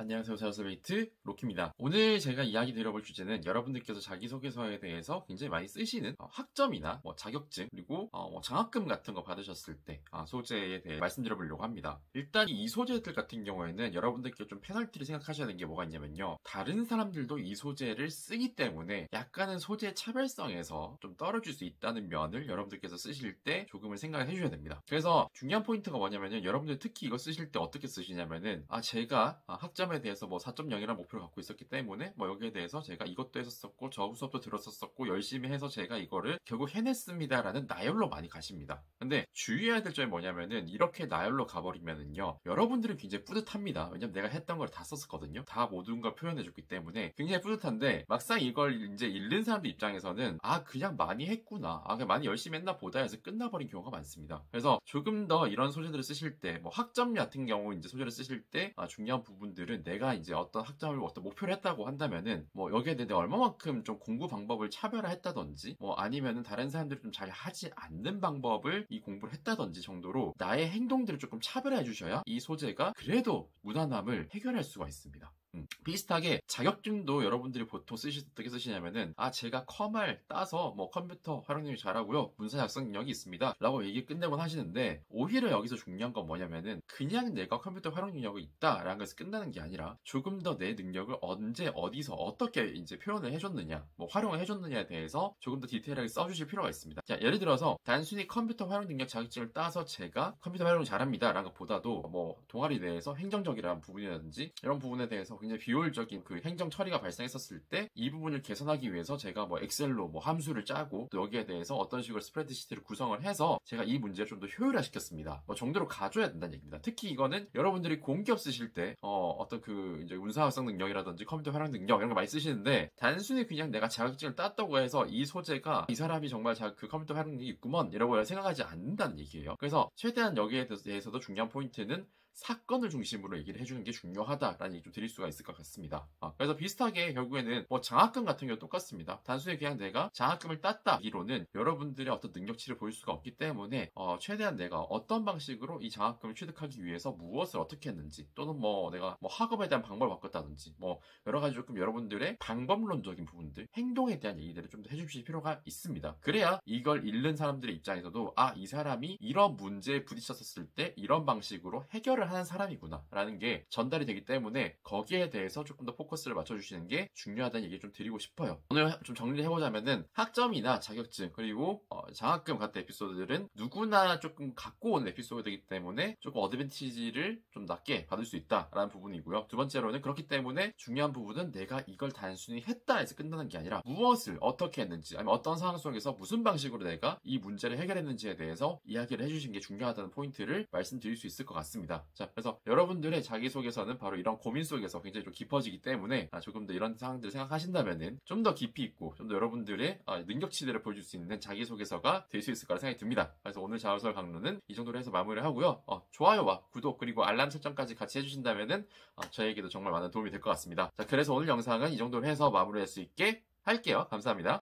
안녕하세요. 자연스베이트 로키입니다. 오늘 제가 이야기 드려볼 주제는 여러분들께서 자기소개서에 대해서 굉장히 많이 쓰시는 학점이나 자격증 그리고 장학금 같은 거 받으셨을 때 소재에 대해 말씀드려보려고 합니다. 일단 이 소재들 같은 경우에는 여러분들께 좀 페널티를 생각하셔야 되는 게 뭐가 있냐면요. 다른 사람들도 이 소재를 쓰기 때문에 약간은 소재 차별성에서 좀 떨어질 수 있다는 면을 여러분들께서 쓰실 때 조금을 생각을 해주셔야 됩니다. 그래서 중요한 포인트가 뭐냐면요. 여러분들 특히 이거 쓰실 때 어떻게 쓰시냐면은 제가 학점에 대해서 4.0이라는 목표를 갖고 있었기 때문에 여기에 대해서 제가 이것도 했었고 저 수업도 들었었고 열심히 해서 제가 이거를 결국 해냈습니다 라는 나열로 많이 가십니다. 근데 주의해야 될 점이 뭐냐면은 이렇게 나열로 가버리면은요 여러분들은 굉장히 뿌듯합니다. 왜냐면 내가 했던 걸 다 썼었거든요. 다 모든 걸 표현해줬기 때문에 굉장히 뿌듯한데 막상 이걸 이제 읽는 사람들 입장에서는 그냥 많이 했구나 그냥 많이 열심히 했나 보다 해서 끝나버린 경우가 많습니다. 그래서 조금 더 이런 소재들을 쓰실 때 학점 같은 경우 이제 소재를 쓰실 때 중요한 부분들은 내가 이제 어떤 학점을 어떤 목표를 했다고 한다면은 여기에 대해 얼마만큼 좀 공부 방법을 차별화했다든지 아니면은 다른 사람들이 좀 잘 하지 않는 방법을 이 공부를 했다든지 정도로 나의 행동들을 조금 차별해 주셔야 이 소재가 그래도 무난함을 해결할 수가 있습니다. 비슷하게 자격증도 여러분들이 보통 어떻게 쓰시냐면은 제가 컴을 따서 컴퓨터 활용력이 잘하고요 문서 작성 능력이 있습니다 라고 얘기 끝내곤 하시는데 오히려 여기서 중요한 건 뭐냐면은 그냥 내가 컴퓨터 활용 능력이 있다 라는 것에서 끝나는 게 아니라 조금 더 내 능력을 언제 어디서 어떻게 이제 표현을 해줬느냐 활용을 해줬느냐에 대해서 조금 더 디테일하게 써주실 필요가 있습니다. 자, 예를 들어서 단순히 컴퓨터 활용 능력 자격증을 따서 제가 컴퓨터 활용을 잘합니다 라는 것보다도 동아리 내에서 행정적이라는 부분이라든지 이런 부분에 대해서 굉장히 비효율적인 그 행정 처리가 발생했었을 때 이 부분을 개선하기 위해서 제가 엑셀로 함수를 짜고 또 여기에 대해서 어떤 식으로 스프레드시트를 구성을 해서 제가 이 문제를 좀 더 효율화시켰습니다 정도로 가져야 된다는 얘기입니다. 특히 이거는 여러분들이 공기업 쓰실 때 어떤 그 이제 문서 작성 능력이라든지 컴퓨터 활용 능력 이런 거 많이 쓰시는데 단순히 그냥 내가 자격증을 땄다고 해서 이 소재가 이 사람이 정말 그 컴퓨터 활용 능력이 있구먼 이라고 생각하지 않는다는 얘기예요. 그래서 최대한 여기에 대해서도 중요한 포인트는 사건을 중심으로 얘기를 해주는 게 중요하다라는 얘기 좀 드릴 수가 있을 것 같습니다. 그래서 비슷하게 결국에는 장학금 같은 경우 똑같습니다. 단순히 그냥 내가 장학금을 땄다 이로는 여러분들의 어떤 능력치를 보일 수가 없기 때문에 최대한 내가 어떤 방식으로 이 장학금을 취득하기 위해서 무엇을 어떻게 했는지 또는 내가 학업에 대한 방법을 바꿨다든지 여러 가지 조금 여러분들의 방법론적인 부분들 행동에 대한 얘기들을 좀 더 해주실 필요가 있습니다. 그래야 이걸 읽는 사람들의 입장에서도 이 사람이 이런 문제에 부딪혔을 때 이런 방식으로 해결을 하는 사람이구나 라는 게 전달이 되기 때문에 거기에 대해서 조금 더 포커스를 맞춰주시는 게 중요하다는 얘기를 좀 드리고 싶어요. 오늘 좀 정리를 해보자면은 학점이나 자격증 그리고 장학금 같은 에피소드들은 누구나 조금 갖고 온 에피소드이기 때문에 조금 어드밴티지를 좀 낮게 받을 수 있다라는 부분이고요. 두 번째로는 그렇기 때문에 중요한 부분은 내가 이걸 단순히 했다 해서 끝나는 게 아니라 무엇을 어떻게 했는지 아니면 어떤 상황 속에서 무슨 방식으로 내가 이 문제를 해결했는지에 대해서 이야기를 해주신 게 중요하다는 포인트를 말씀드릴 수 있을 것 같습니다. 자, 그래서 여러분들의 자기소개서는 바로 이런 고민 속에서 굉장히 좀 깊어지기 때문에 조금 더 이런 상황들을 생각하신다면은 좀 더 깊이 있고 좀 더 여러분들의 능력치들을 보여줄 수 있는 자기소개서가 될 수 있을 거라 생각이 듭니다. 그래서 오늘 자소서 강론은 이 정도로 해서 마무리를 하고요. 좋아요와 구독 그리고 알람 설정까지 같이 해주신다면은 저에게도 정말 많은 도움이 될 것 같습니다. 자, 그래서 오늘 영상은 이 정도로 해서 마무리할 수 있게 할게요. 감사합니다.